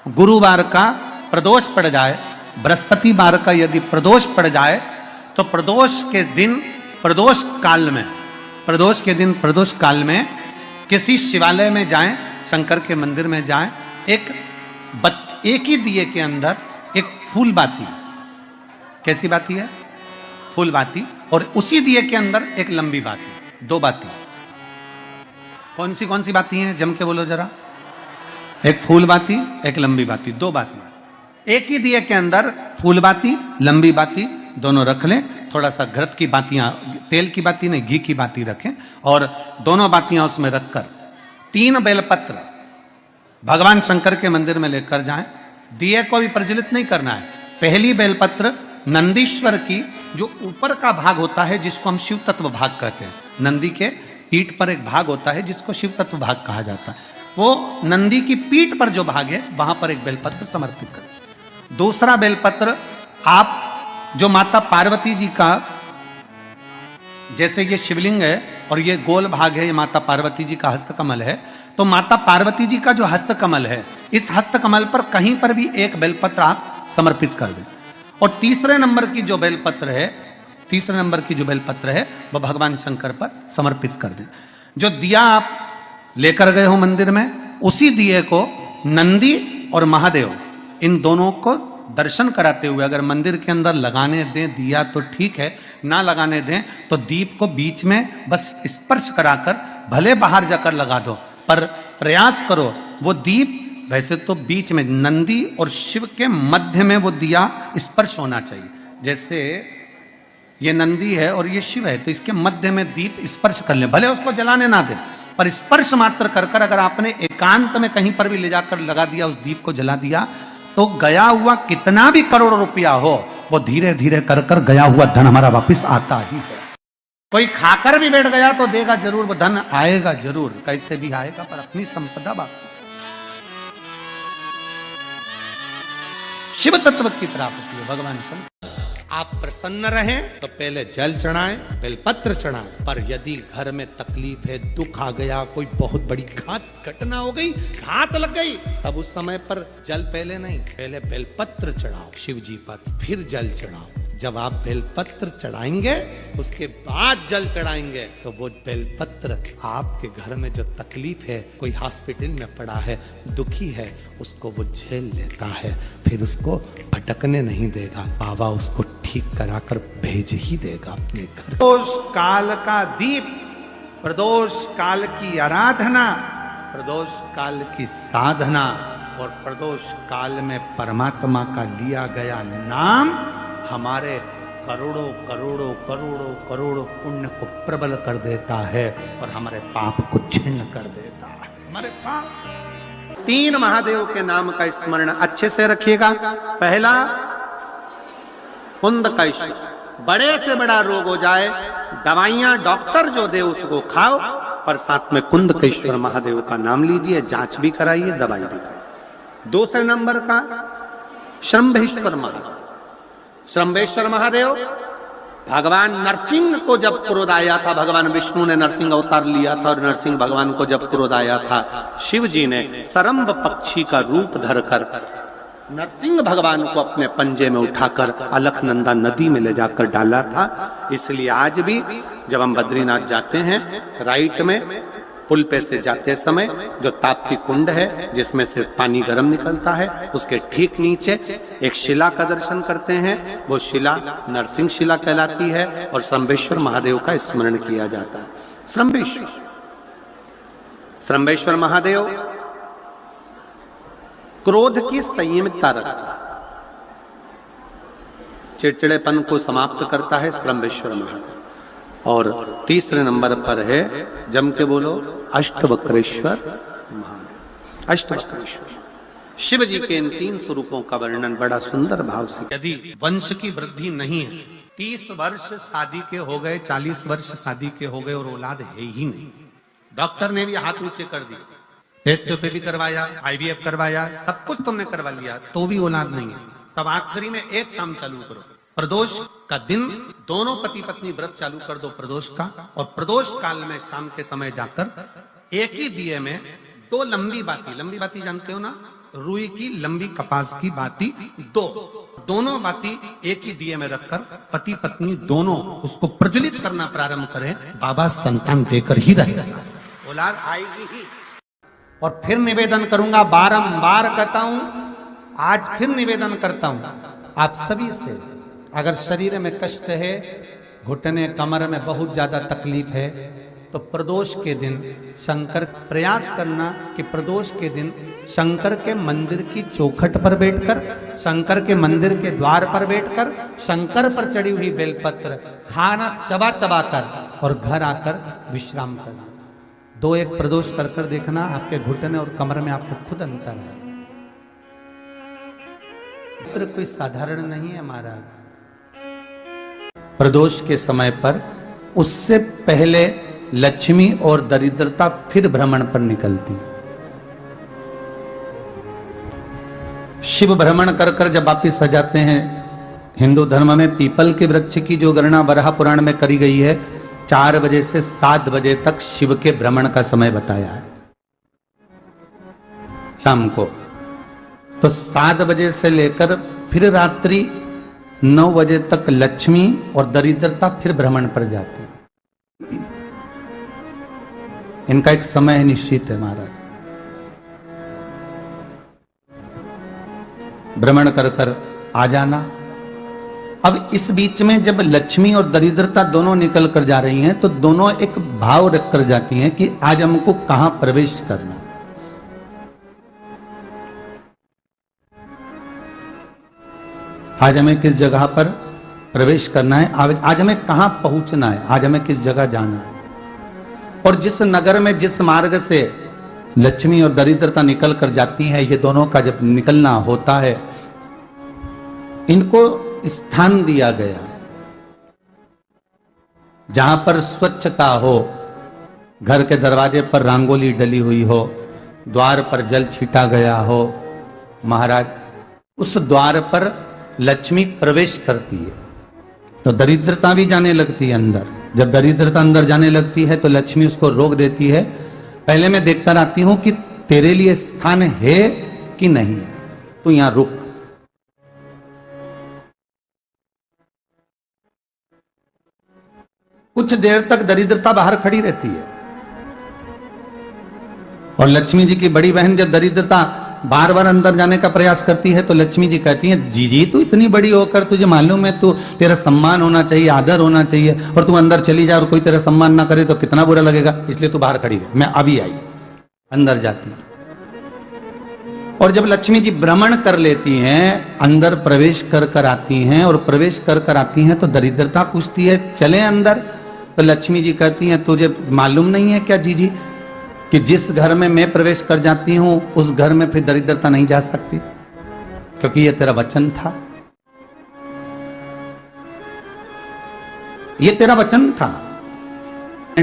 गुरुवार का प्रदोष पड़ जाए, बृहस्पतिवार का यदि प्रदोष पड़ जाए तो प्रदोष के दिन प्रदोष काल में, प्रदोष के दिन प्रदोष काल में किसी शिवालय में जाएं, शंकर के मंदिर में जाएं, एक ही दिए के अंदर एक फूल बाती, कैसी बाती है? फूल बाती, और उसी दिए के अंदर एक लंबी बाती, दो बाती। कौन सी बाती हैं? जम के बोलो जरा। एक फूल बाती, एक लंबी बाती, दो बाती। एक ही दिए के अंदर फूल बाती, लंबी बाती दोनों रख लें। थोड़ा सा घृत की बातियां, तेल की बाती नहीं, घी की बाती रखें, और दोनों बातियां उसमें रखकर 3 बेलपत्र भगवान शंकर के मंदिर में लेकर जाएं। दिए को भी प्रज्वलित नहीं करना है। पहली बेलपत्र नंदीश्वर की, जो ऊपर का भाग होता है जिसको हम शिव तत्व भाग कहते हैं, नंदी के पीठ पर एक भाग होता है जिसको शिव तत्व भाग कहा जाता है, वो नंदी की पीठ पर जो भाग है वहां पर एक बेलपत्र समर्पित करें। दूसरा बेलपत्र आप जो माता पार्वती जी का, जैसे ये शिवलिंग है और ये गोल भाग है, ये माता पार्वती जी का हस्तकमल है, तो माता पार्वती जी का जो हस्तकमल है, इस हस्तकमल पर कहीं पर भी एक बेलपत्र आप समर्पित कर दें। और तीसरे नंबर की जो बेलपत्र है वह भगवान शंकर पर समर्पित कर दें। जो दिया आप लेकर गए हो मंदिर में, उसी दिए को नंदी और महादेव, इन दोनों को दर्शन कराते हुए अगर मंदिर के अंदर लगाने दें दिया तो ठीक है, ना लगाने दें तो दीप को बीच में बस स्पर्श कराकर, भले बाहर जाकर लगा दो, पर प्रयास करो वो दीप, वैसे तो बीच में नंदी और शिव के मध्य में वो दिया स्पर्श होना चाहिए। जैसे ये नंदी है और ये शिव है, तो इसके मध्य में दीप स्पर्श कर ले, भले उसको जलाने ना दे, पर स्पर्श मात्र कर कर अगर आपने एकांत में कहीं पर भी ले जाकर लगा दिया, उस दीप को जला दिया, तो गया हुआ कितना भी करोड़ रुपया हो, वो धीरे धीरे कर कर गया हुआ धन हमारा वापस आता ही है। कोई खाकर भी बैठ गया तो देगा जरूर, वो धन आएगा जरूर, कैसे भी आएगा, पर अपनी संपदा वापस। शिव तत्व की प्राप्ति है भगवान शंकर। आप प्रसन्न रहें तो पहले जल चढ़ाएं, बेलपत्र चढ़ाएं, पर यदि घर में तकलीफ है, दुख आ गया, कोई बहुत बड़ी घटना हो गई, घात लग गई, तब उस समय पर जल पहले नहीं, पहले बेलपत्र चढ़ाओ शिव जी पर, फिर जल चढ़ाओ। जब आप बेलपत्र चढ़ाएंगे उसके बाद जल चढ़ाएंगे, तो वो बेलपत्र आपके घर में जो तकलीफ है, कोई हॉस्पिटल में पड़ा है, दुखी है, उसको वो झेल लेता है, फिर उसको भटकने नहीं देगा, बाबा उसको ठीक कराकर भेज ही देगा अपने घर। प्रदोष काल का दीप, प्रदोष काल की आराधना, प्रदोष काल की साधना, और प्रदोष काल में परमात्मा का लिया गया नाम हमारे करोड़ों करोड़ों करोड़ों करोड़ों पुण्य को प्रबल कर देता है और हमारे पाप को छिन्न कर देता है। हमारे पाप 3 महादेव के नाम का स्मरण अच्छे से रखिएगा। पहला कुंदकेश्वर, बड़े से बड़ा रोग हो जाए, दवाइयां डॉक्टर जो दे उसको खाओ, पर साथ में कुंदकेश्वर महादेव का नाम लीजिए, जांच भी कराइए, दवाई भी कराइए। दूसरे नंबर का शंभेश्वर महादेव। शंभेश्वर महादेव भगवान नरसिंह को जब क्रोध आया था, भगवान विष्णु ने नरसिंह अवतार लिया था, और नरसिंह भगवान को जब क्रोध आया था, शिव जी ने सरम्ब पक्षी का रूप धरकर नरसिंह भगवान को अपने पंजे में उठाकर अलकनंदा नदी में ले जाकर डाला था। इसलिए आज भी जब हम बद्रीनाथ जाते हैं, राइट में पुल पे से जाते समय जो ताप्ती कुंड है जिसमें से पानी गर्म निकलता है, उसके ठीक नीचे एक शिला का दर्शन करते हैं। वो शिला नरसिंह शिला कहलाती है और शंभेश्वर महादेव का स्मरण किया जाता है। शंभेश्वर महादेव क्रोध की संयमितता रखता, चिड़चिड़ेपन को समाप्त करता है शंभेश्वर महादेव। और तीसरे नंबर पर है, जम के बोलो, अष्टवक्रेश्वर महादेव। अष्टवक्रेश्वर शिव जी के इन 3 स्वरूपों का वर्णन बड़ा सुंदर भाव से। यदि वंश की वृद्धि नहीं है, 30 वर्ष शादी के हो गए, 40 वर्ष शादी के हो गए और औलाद है ही नहीं, डॉक्टर ने भी हाथ ऊंचे कर दिए, टेस्ट पे भी करवाया, IVF करवाया, सब कुछ तुमने करवा लिया, तो भी औलाद नहीं है, तब आखिरी में एक काम चालू करो, प्रदोष का दिन दोनों पति पत्नी व्रत चालू कर दो प्रदोष का, और प्रदोष काल में शाम के समय जाकर एक ही दिए में 2 लंबी बाती जानते हो ना, रुई की लंबी कपास की बाती दो, दोनों बाती एक ही दिए में रखकर पति पत्नी दोनों उसको प्रज्वलित करना प्रारंभ करें, बाबा संतान देकर ही रहेगा, औलाद आएगी ही। और फिर निवेदन करूंगा, बारंबार कहता हूं, आज फिर निवेदन करता हूं आप सभी से, अगर शरीर में कष्ट है, घुटने कमर में बहुत ज्यादा तकलीफ है, तो प्रदोष के दिन शंकर प्रयास करना कि प्रदोष के दिन शंकर के मंदिर की चौखट पर बैठकर, शंकर के मंदिर के द्वार पर बैठकर, शंकर पर चढ़ी हुई बेलपत्र खाना चबा चबा कर और घर आकर विश्राम करना। 2-1 प्रदोष कर कर देखना, आपके घुटने और कमर में आपको खुद अंतर है। पुत्र कोई साधारण नहीं है महाराज। प्रदोष के समय पर उससे पहले लक्ष्मी और दरिद्रता फिर भ्रमण पर निकलती। शिव भ्रमण कर कर जब वापिस आ जाते हैं, हिंदू धर्म में पीपल के वृक्ष की जो गणना वराह पुराण में करी गई है, 4 बजे से 7 बजे तक शिव के भ्रमण का समय बताया है शाम को। तो 7 बजे से लेकर फिर रात्रि 9 बजे तक लक्ष्मी और दरिद्रता फिर भ्रमण पर जाती। इनका एक समय निश्चित है महाराज। भ्रमण कर कर आ जाना। अब इस बीच में जब लक्ष्मी और दरिद्रता दोनों निकल कर जा रही हैं, तो दोनों एक भाव रख कर जाती हैं कि आज हमको कहां प्रवेश करना है। आज हमें किस जगह पर प्रवेश करना है, आज हमें कहां पहुंचना है, आज हमें किस जगह जाना है। और जिस नगर में जिस मार्ग से लक्ष्मी और दरिद्रता निकल कर जाती है, ये दोनों का जब निकलना होता है, इनको स्थान दिया गया जहां पर स्वच्छता हो, घर के दरवाजे पर रंगोली डली हुई हो, द्वार पर जल छीटा गया हो। महाराज, उस द्वार पर लक्ष्मी प्रवेश करती है तो दरिद्रता भी जाने लगती है अंदर। जब दरिद्रता अंदर जाने लगती है तो लक्ष्मी उसको रोक देती है, पहले मैं देखता रहती हूं कि तेरे लिए स्थान है कि नहीं है, तू यहां रुक। कुछ देर तक दरिद्रता बाहर खड़ी रहती है और लक्ष्मी जी की बड़ी बहन जब दरिद्रता बार बार अंदर जाने का प्रयास करती है तो लक्ष्मी जी कहती हैं, जी तू इतनी बड़ी होकर तुझे मालूम है, तू तेरा सम्मान होना चाहिए, आदर होना चाहिए, और तू अंदर चली जा और कोई तेरा सम्मान ना करे तो कितना बुरा लगेगा, इसलिए तू बाहर खड़ी रहे। मैं अभी आई। अंदर जाती है और जब लक्ष्मी जी भ्रमण कर लेती हैं, अंदर प्रवेश कर कर आती हैं और प्रवेश कर कर आती हैं तो दरिद्रता पूछती है, चले अंदर? तो लक्ष्मी जी कहती हैं, तुझे मालूम नहीं है क्या जीजी कि जिस घर में मैं प्रवेश कर जाती हूं उस घर में फिर दरिद्रता नहीं जा सकती, क्योंकि ये तेरा वचन था, ये तेरा वचन था।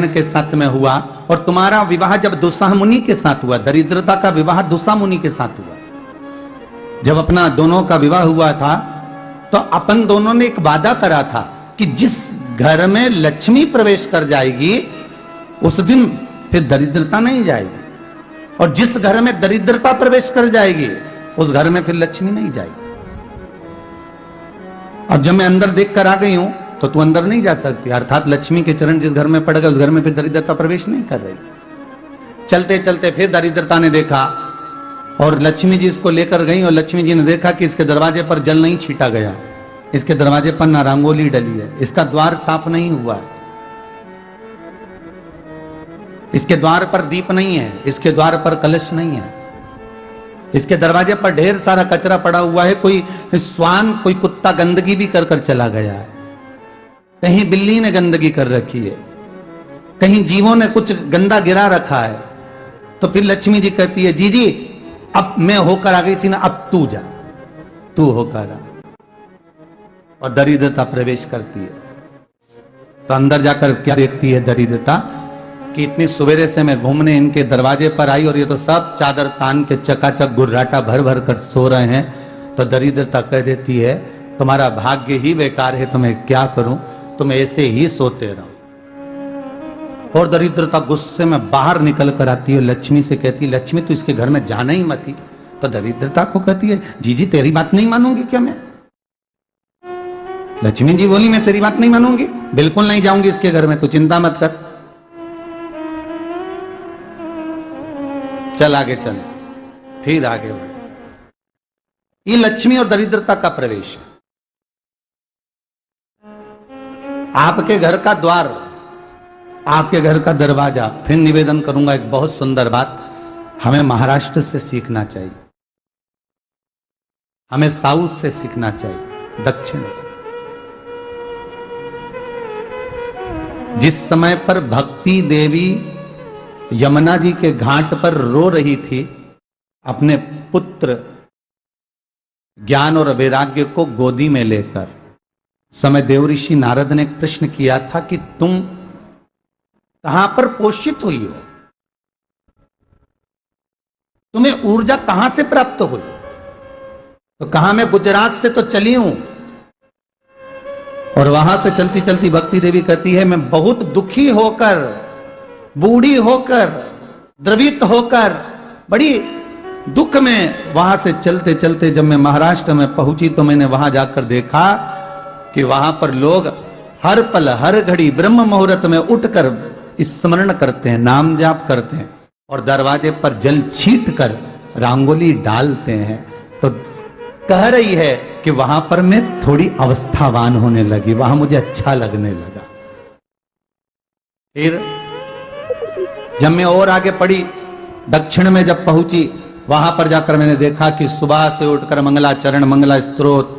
के साथ में हुआ और तुम्हारा विवाह जब दुस्साह मुनि के साथ हुआ, दरिद्रता का विवाह दुस्साह मुनि के साथ हुआ। जब अपना दोनों का विवाह हुआ था तो अपन दोनों ने एक वादा करा था कि जिस घर में लक्ष्मी प्रवेश कर जाएगी उस दिन फिर दरिद्रता नहीं जाएगी, और जिस घर में दरिद्रता प्रवेश कर जाएगी उस घर में फिर लक्ष्मी नहीं जाएगी। अब जब मैं अंदर देख कर आ गई हूं तो तू अंदर नहीं जा सकती, अर्थात लक्ष्मी के चरण जिस घर में पड़ गए उस घर में फिर दरिद्रता प्रवेश नहीं कर रही। चलते चलते फिर दरिद्रता ने देखा और लक्ष्मी जी इसको लेकर गई और लक्ष्मी जी ने देखा कि इसके दरवाजे पर जल नहीं छीटा गया, इसके दरवाजे पर ना रंगोली डली है, इसका द्वार साफ नहीं हुआ है, इसके द्वार पर दीप नहीं है, इसके द्वार पर कलश नहीं है, इसके दरवाजे पर ढेर सारा कचरा पड़ा हुआ है, कोई स्वान कोई कुत्ता गंदगी भी कर कर चला गया है, कहीं बिल्ली ने गंदगी कर रखी है, कहीं जीवों ने कुछ गंदा गिरा रखा है। तो फिर लक्ष्मी जी कहती है, जी अब मैं होकर आ गई थी ना, अब तू जा, तू होकर आ, और दरिद्रता प्रवेश करती है। तो अंदर जाकर क्या देखती है दरिद्रता कि इतनी सवेरे से मैं घूमने इनके दरवाजे पर आई और ये तो सब चादर तान के चकाचक गुर्राटा भर भर कर सो रहे हैं। तो दरिद्रता कह देती है, तुम्हारा भाग्य ही बेकार है, तुम्हें क्या करूं, तुम ऐसे ही सोते रहो। और दरिद्रता गुस्से में बाहर निकल कर आती है, लक्ष्मी से कहती, लक्ष्मी तू इसके घर में जाना ही मत, तो दरिद्रता को कहती है जी जी तेरी बात नहीं मानूंगी क्या मैं? लक्ष्मी जी बोली मैं तेरी बात नहीं मानूंगी, बिल्कुल नहीं जाऊंगी इसके घर में, तू चिंता मत कर। चल आगे चले, फिर आगे बढ़े। ये लक्ष्मी और दरिद्रता का प्रवेश है। आपके घर का द्वार, आपके घर का दरवाजा। फिर निवेदन करूंगा एक बहुत सुंदर बात, हमें महाराष्ट्र से सीखना चाहिए, हमें साउथ से सीखना चाहिए, दक्षिण से। जिस समय पर भक्ति देवी यमुना जी के घाट पर रो रही थी, अपने पुत्र ज्ञान और वैराग्य को गोदी में लेकर, समय देवऋषि नारद ने प्रश्न किया था कि तुम कहां पर पोषित हुई हो, तुम्हें ऊर्जा कहां से प्राप्त हुई? तो कहा मैं गुजरात से तो चली हूं। और वहां से चलती चलती भक्ति देवी कहती है मैं बहुत दुखी होकर, बूढ़ी होकर, द्रवित होकर, बड़ी दुख में वहां से चलते चलते जब मैं महाराष्ट्र में पहुंची तो मैंने वहां जाकर देखा कि वहां पर लोग हर पल हर घड़ी ब्रह्म मुहूर्त में उठकर स्मरण करते हैं, नाम जाप करते हैं और दरवाजे पर जल छीट कर रंगोली डालते हैं। तो कह रही है कि वहां पर मैं थोड़ी अवस्थावान होने लगी, वहां मुझे अच्छा लगने लगा। फिर जब मैं और आगे पढ़ी, दक्षिण में जब पहुंची, वहां पर जाकर मैंने देखा कि सुबह से उठकर मंगलाचरण, मंगला स्तोत्र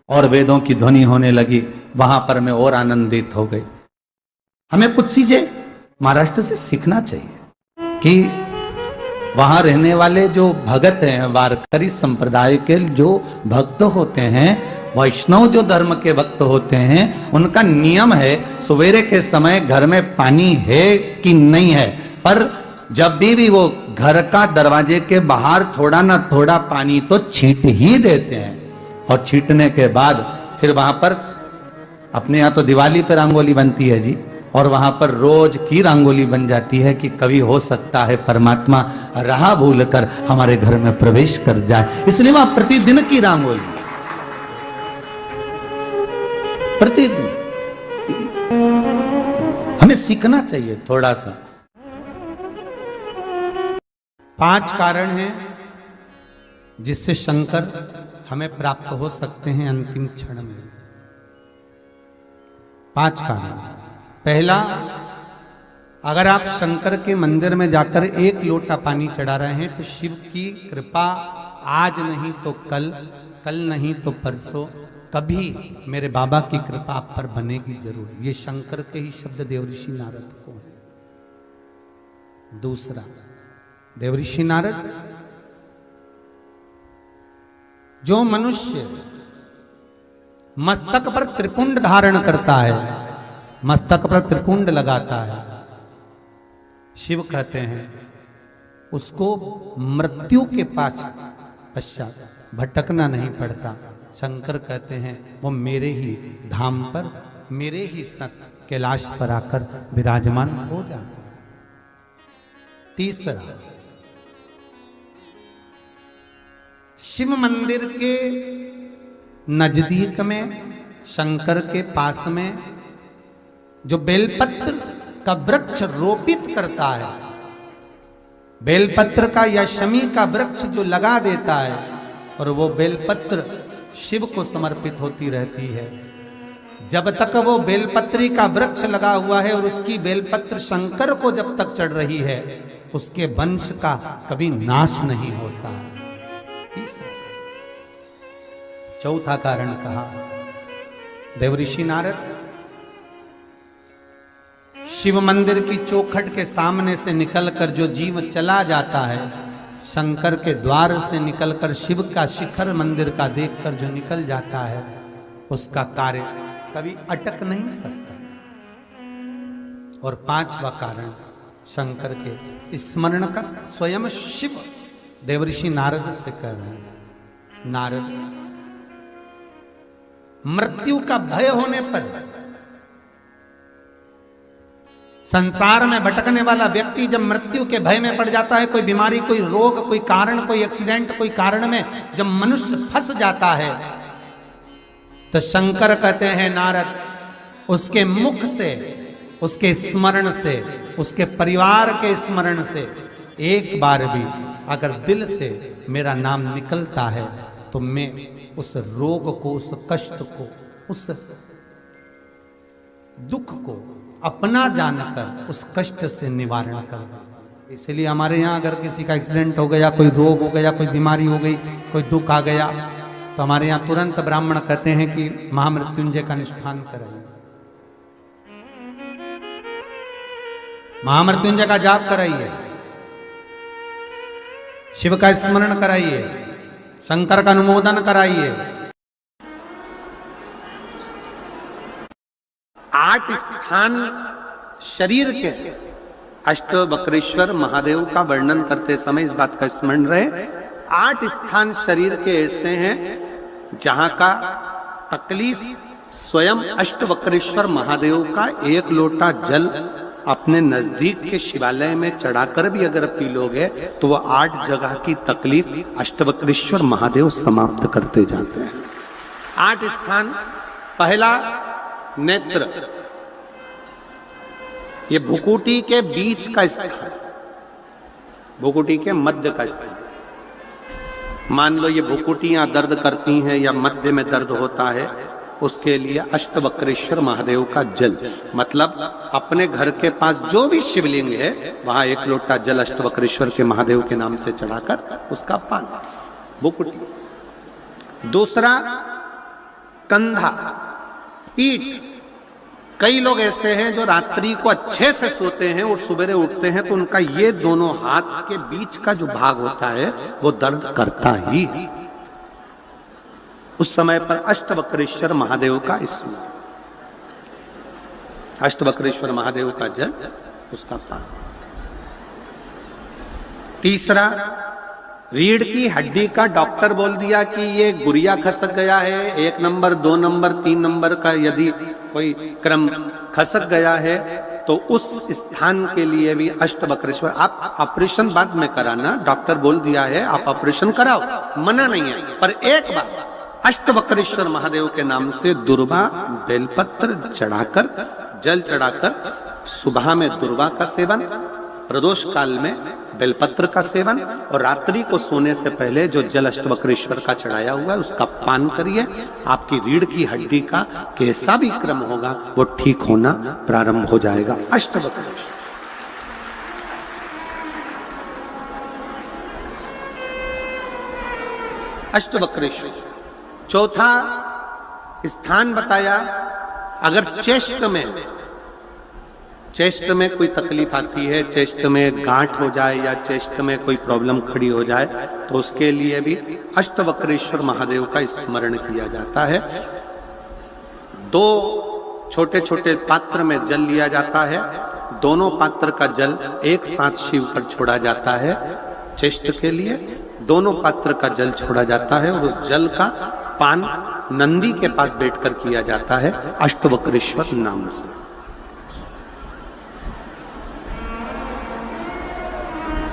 और वेदों की ध्वनि होने लगी। वहां पर मैं और आनंदित हो गई। हमें कुछ चीजें महाराष्ट्र से सीखना चाहिए कि वहां रहने वाले जो भगत हैं, वारकरी संप्रदाय के जो भक्त होते हैं, वैष्णव जो धर्म के भक्त होते हैं, उनका नियम है सवेरे के समय घर में पानी है कि नहीं है, पर जब भी वो घर का दरवाजे के बाहर थोड़ा ना थोड़ा पानी तो छींट ही देते हैं। और छींटने के बाद फिर वहां पर अपने यहाँ तो दिवाली पर रंगोली बनती है जी, और वहां पर रोज की रंगोली बन जाती है कि कभी हो सकता है परमात्मा राह भूल कर हमारे घर में प्रवेश कर जाए, इसलिए वहां प्रतिदिन की रंगोली, प्रतिदिन। हमें सीखना चाहिए थोड़ा सा। 5 कारण हैं जिससे शंकर हमें प्राप्त हो सकते हैं अंतिम क्षण में। 5 कारण। पहला, अगर आप शंकर के मंदिर में जाकर 1 लोटा पानी चढ़ा रहे हैं तो शिव की कृपा आज नहीं तो कल, कल नहीं तो परसों, कभी मेरे बाबा की कृपा आप पर बनेगी जरूर। ये शंकर के ही शब्द देवऋषि नारद को है। दूसरा, देवऋषि नारद, जो मनुष्य मस्तक पर त्रिपुंड धारण करता है, मस्तक पर त्रिपुंड लगाता है, शिव कहते हैं उसको मृत्यु के पश्चात भटकना नहीं पड़ता। शंकर कहते हैं वो मेरे ही धाम पर, मेरे ही संग कैलाश पर आकर विराजमान हो जाता है। तीसरा, शिव मंदिर के नजदीक में, शंकर के पास में जो बेलपत्र का वृक्ष रोपित करता है, बेलपत्र का या शमी का वृक्ष जो लगा देता है, और वो बेलपत्र शिव को समर्पित होती रहती है, जब तक वो बेलपत्री का वृक्ष लगा हुआ है और उसकी बेलपत्र शंकर को जब तक चढ़ रही है, उसके वंश का कभी नाश नहीं होता है। चौथा कारण कहा देवऋषि नारद, शिव मंदिर की चौखट के सामने से निकलकर जो जीव चला जाता है, शंकर के द्वार से निकलकर शिव का शिखर मंदिर का देखकर जो निकल जाता है, उसका कार्य कभी अटक नहीं सकता। और 5वां कारण शंकर के स्मरण का स्वयं शिव देवऋषि नारद से कह रहे हैं, नारद, मृत्यु का भय होने पर संसार में भटकने वाला व्यक्ति जब मृत्यु के भय में पड़ जाता है, कोई बीमारी, कोई रोग, कोई कारण, कोई एक्सीडेंट, कोई कारण में जब मनुष्य फंस जाता है, तो शंकर कहते हैं नारद, उसके मुख से, उसके स्मरण से, उसके परिवार के स्मरण से एक बार भी अगर दिल से मेरा नाम निकलता है तो मैं उस रोग को, उस कष्ट को, उस दुख को अपना जानकर उस कष्ट से निवारण कर दे। इसलिए हमारे यहाँ अगर किसी का एक्सीडेंट हो गया, कोई रोग हो गया, कोई बीमारी हो गई, कोई दुख आ गया, तो हमारे यहाँ तुरंत ब्राह्मण कहते हैं कि महामृत्युंजय का अनुष्ठान कराइए, महामृत्युंजय का जाप कराइए, शिव का स्मरण कराइए, शंकर का अनुमोदन कराइए। 8 स्थान शरीर के अष्टवक्रेश्वर महादेव का वर्णन करते समय इस बात का स्मरण रहे, 8 स्थान शरीर के ऐसे हैं जहां का तकलीफ स्वयं अष्टवक्रेश्वर महादेव का 1 लोटा जल अपने नजदीक के शिवालय में चढ़ाकर भी अगर पी लोगे तो वो 8 जगह की तकलीफ अष्टवक्रेश्वर महादेव समाप्त करते जाते हैं। 8 स्थान, पहला नेत्र, ये भुकुटी के बीच का स्थान, भुकुटी के मध्य का स्थान। मान लो ये भुकुटियां दर्द करती हैं या मध्य में दर्द होता है, उसके लिए अष्टवक्रेश्वर महादेव का जल, मतलब अपने घर के पास जो भी शिवलिंग है वहां 1 लोटा जल अष्टवक्रेश्वर के महादेव के नाम से चढ़ाकर उसका पान, भुकुटी। दूसरा कंधा, पीठ। कई लोग ऐसे हैं जो रात्रि को अच्छे से सोते हैं और सुबह उठते हैं तो उनका ये दोनों हाथ के बीच का जो भाग होता है वो दर्द करता ही है। उस समय पर अष्टवक्रेश्वर महादेव का स्मरण, अष्टवक्रेश्वर महादेव का जल, उसका पान। तीसरा, रीढ़ की हड्डी का डॉक्टर बोल दिया कि ये गुरिया खसक गया है, 1 नंबर, 2 नंबर, 3 नंबर का यदि कोई क्रम खसक गया है तो उस स्थान के लिए भी अष्टवक्रेश्वर। आप ऑपरेशन बाद में कराना, डॉक्टर बोल दिया है आप ऑपरेशन कराओ, मना नहीं है, पर एक बार अष्टवक्रेश्वर महादेव के नाम से दुर्वा बेलपत्र चढ़ाकर, जल चढ़ाकर, सुबह में दुर्वा का सेवन, प्रदोष काल में बेलपत्र का सेवन और रात्रि को सोने से पहले जो जल अष्टवक्रेश्वर का चढ़ाया हुआ है उसका पान करिए। आपकी रीढ़ की हड्डी का कैसा भी क्रम होगा वो ठीक होना प्रारंभ हो जाएगा। अष्टवक्रेश्वर, अष्टवक्रेश्वर। चौथा स्थान बताया, अगर चेस्ट में कोई तकलीफ आती है, चेस्ट में गांठ हो जाए या चेस्ट में कोई प्रॉब्लम खड़ी हो जाए तो उसके लिए भी अष्टवक्रेश्वर महादेव का स्मरण किया जाता है। 2 छोटे छोटे पात्र में जल लिया जाता है, दोनों पात्र का जल एक साथ शिव पर छोड़ा जाता है। चेस्ट के लिए दोनों पात्र का जल छोड़ा जाता है और उस जल का पान नंदी के पास बैठकर किया जाता है अष्टवक्रेश्वर नाम से।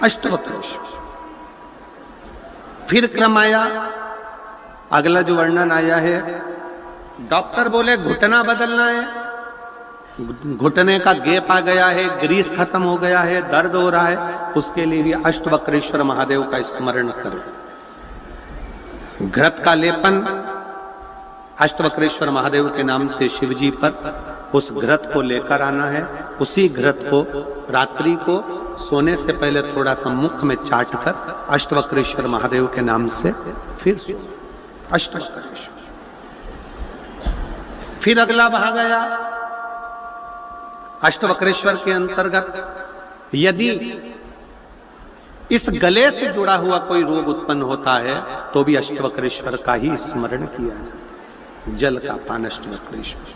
अष्टवक्रेश्वर। फिर क्रम आया, अगला जो वर्णन आया है, डॉक्टर बोले घुटना बदलना है, घुटने का गैप आ गया है, ग्रीस खत्म हो गया है, दर्द हो रहा है, उसके लिए भी अष्टवक्रेश्वर महादेव का स्मरण करें। घृत का लेपन अष्टवक्रेश्वर महादेव के नाम से शिवजी पर उस घृत को लेकर आना है। उसी घृत को रात्रि को सोने से पहले थोड़ा सा मुख में चाट कर अष्टवक्रेश्वर महादेव के नाम से फिर अष्टवक्रेश्वर। फिर अगला भाग आया अष्टवक्रेश्वर के अंतर्गत यदि इस गले से जुड़ा हुआ कोई रोग उत्पन्न होता है तो भी अष्टवक्रेश्वर का ही स्मरण किया जाता है। जल का पान अष्टवक्रेश्वर।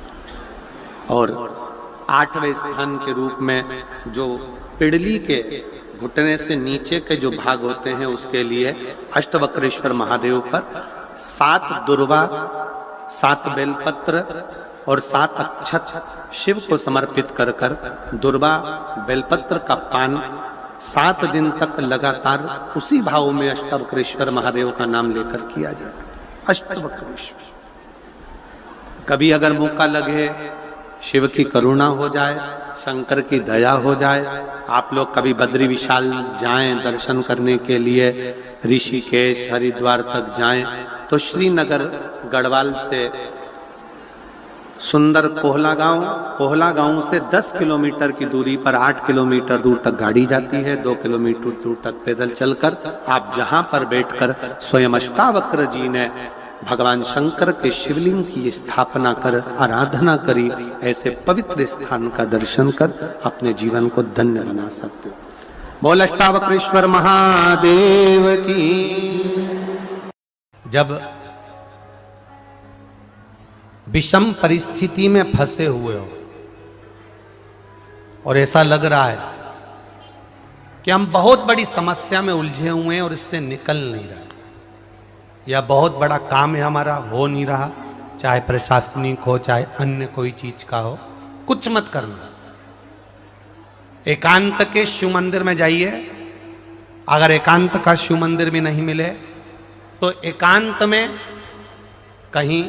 और 8वें स्थान के रूप में जो पिड़ली के घुटने से नीचे के जो भाग होते हैं उसके लिए अष्टवक्रेश्वर महादेव पर 7 दुर्वा, 7 बेलपत्र, और 7 अक्षत शिव को समर्पित कर कर दुर्वा बेलपत्र का पान 7 दिन तक लगातार उसी भाव में अष्टवक्रेश्वर महादेव का नाम लेकर किया जाता है। अष्टवक्रेश्वर, कभी अगर मौका लगे, शिव की करुणा हो जाए, शंकर की दया हो जाए, आप लोग कभी बद्री विशाल जाएं दर्शन करने के लिए, ऋषिकेश हरिद्वार तक जाएं, तो श्रीनगर गढ़वाल से सुंदर कोहला गांव से 10 किलोमीटर की दूरी पर 8 किलोमीटर दूर तक गाड़ी जाती है, 2 किलोमीटर दूर तक पैदल चलकर आप जहां पर बैठकर स्वयं अष्टावक्र जी ने भगवान शंकर के शिवलिंग की स्थापना कर आराधना करी, ऐसे पवित्र स्थान का दर्शन कर अपने जीवन को धन्य बना सकते हो। बोल अष्टावक्रेश्वर महादेव की। जब विषम परिस्थिति में फंसे हुए हो और ऐसा लग रहा है कि हम बहुत बड़ी समस्या में उलझे हुए हैं और इससे निकल नहीं रहा, या बहुत बड़ा काम है हमारा, हो नहीं रहा, चाहे प्रशासनिक हो चाहे अन्य कोई चीज का हो, कुछ मत करना। एकांत के शिव मंदिर में जाइए। अगर एकांत का शिव मंदिर भी नहीं मिले तो एकांत में कहीं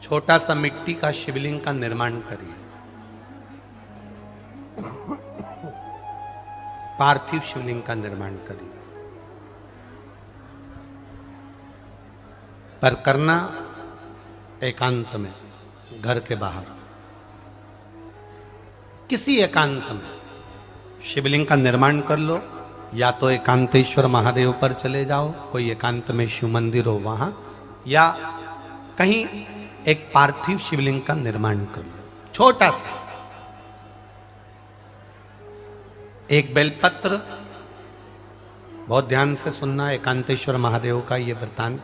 छोटा सा मिट्टी का शिवलिंग का निर्माण करिए, पार्थिव शिवलिंग का निर्माण करिए, पर करना एकांत में, घर के बाहर किसी एकांत में शिवलिंग का निर्माण कर लो। या तो एकांतेश्वर महादेव पर चले जाओ, कोई एकांत में शिव मंदिर हो वहां, या कहीं एक पार्थिव शिवलिंग का निर्माण कर लो, छोटा सा। एक बेलपत्र, बहुत ध्यान से सुनना एकांतेश्वर महादेव का ये वृतांत।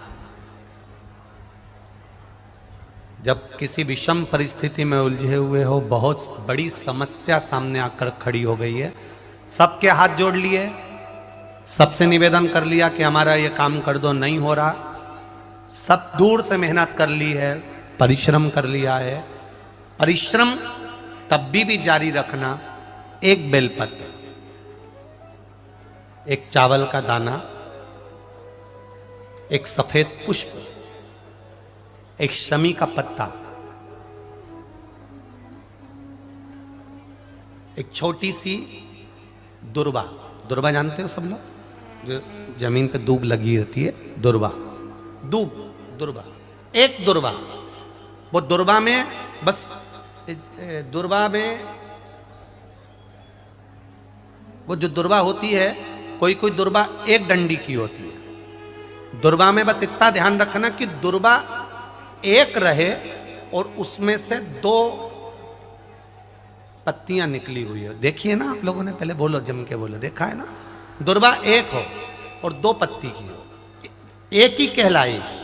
जब किसी विषम परिस्थिति में उलझे हुए हो, बहुत बड़ी समस्या सामने आकर खड़ी हो गई है, सबके हाथ जोड़ लिए, सबसे निवेदन कर लिया कि हमारा ये काम कर दो, नहीं हो रहा, सब दूर से मेहनत कर ली है, परिश्रम कर लिया है, परिश्रम तब भी जारी रखना। एक बेलपत्र, एक चावल का दाना, एक सफेद पुष्प, एक शमी का पत्ता, एक छोटी सी दुर्वा। दुर्वा जानते हो सब लोग, जो जमीन पे दूब लगी रहती है, दुर्वा, दुर्वा, एक दुर्वा। वो दुर्वा में बस, दुर्वा में वो जो दुर्वा होती है, कोई कोई दुर्वा एक डंडी की होती है। दुर्वा में बस इतना ध्यान रखना कि दुर्वा एक रहे और उसमें से 2 पत्तियां निकली हुई है। देखिए ना आप लोगों ने, पहले बोलो, जम के बोलो, देखा है ना? दुर्वा एक हो और 2 पत्ती की हो, एक ही कहलाएगी।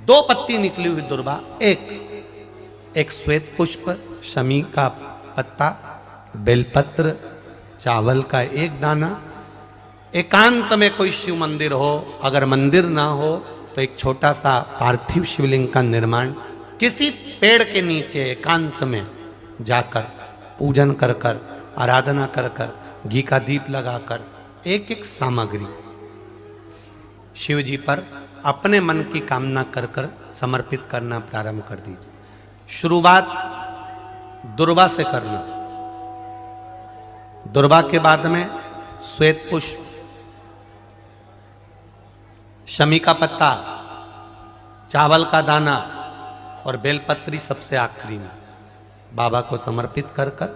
2 पत्ती निकली हुई दुर्वा, एक श्वेत पुष्प, शमी का पत्ता, बेलपत्र, चावल का एक दाना। एकांत में कोई शिव मंदिर हो, अगर मंदिर ना हो तो एक छोटा सा पार्थिव शिवलिंग का निर्माण किसी पेड़ के नीचे एकांत में जाकर पूजन कर कर, आराधना कर कर, घी का दीप लगाकर, एक एक सामग्री शिव जी पर अपने मन की कामना कर कर समर्पित करना प्रारंभ कर दीजिए। शुरुआत दुर्वा से करना। दुर्वा के बाद में श्वेत पुष्प, शमी का पत्ता, चावल का दाना और बेलपत्री सबसे आखिरी में बाबा को समर्पित कर कर,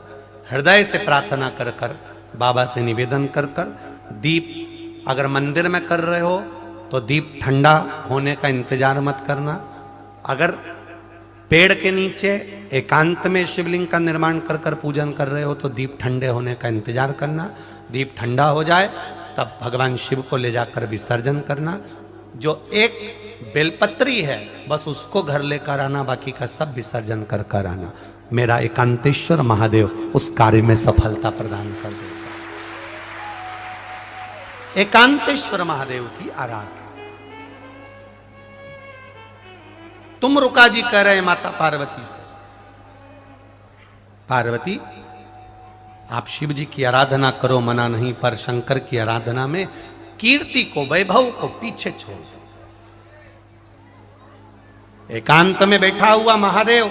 हृदय से प्रार्थना कर कर, बाबा से निवेदन कर कर, दीप अगर मंदिर में कर रहे हो तो दीप ठंडा होने का इंतजार मत करना। अगर पेड़ के नीचे एकांत में शिवलिंग का निर्माण कर कर पूजन कर रहे हो तो दीप ठंडे होने का इंतजार करना। दीप ठंडा हो जाए तब भगवान शिव को ले जाकर विसर्जन करना। जो एक बेलपत्री है बस उसको घर लेकर आना, बाकी का सब विसर्जन कर कर आना। मेरा एकांतेश्वर महादेव उस कार्य में सफलता प्रदान कर देगा। एकांतेश्वर महादेव की आराधना। तुम रुका जी कह रहे हैं माता पार्वती से, पार्वती आप शिव जी की आराधना करो, मना नहीं, पर शंकर की आराधना में कीर्ति को, वैभव को पीछे छोड़। एकांत में बैठा हुआ महादेव,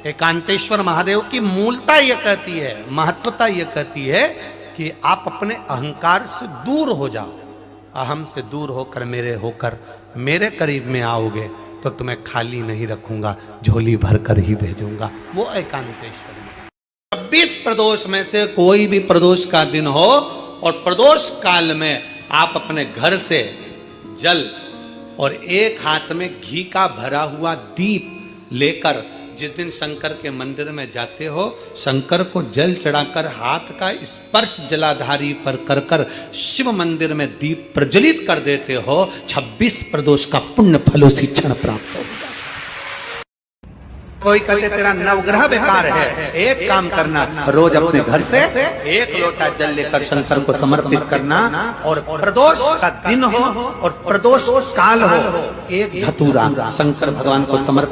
एकांतेश्वर महादेव की मूलता यह कहती है, महत्वता यह कहती है कि आप अपने अहंकार से दूर हो जाओ। अहम से दूर होकर मेरे करीब में आओगे तो तुम्हें खाली नहीं रखूंगा, झोली भर कर ही भेजूंगा। वो एकांतेश्वर। 26 प्रदोष में से कोई भी प्रदोष का दिन हो और प्रदोष काल में आप अपने घर से जल और एक हाथ में घी का भरा हुआ दीप लेकर जिस दिन शंकर के मंदिर में जाते हो, शंकर को जल चढ़ाकर हाथ का स्पर्श जलाधारी पर कर कर शिव मंदिर में दीप प्रज्वलित कर देते हो, 26 प्रदोष का पुण्य फल उसी क्षण प्राप्त हो। कोई कहते तेरा नवग्रह बेकार है, एक काम करना, रोज अपने घर से 1 लोटा जल लेकर शंकर को समर्पित करना, और प्रदोष का दिन हो और प्रदोष काल हो, एक धतूरा शंकर भगवान को समर्पित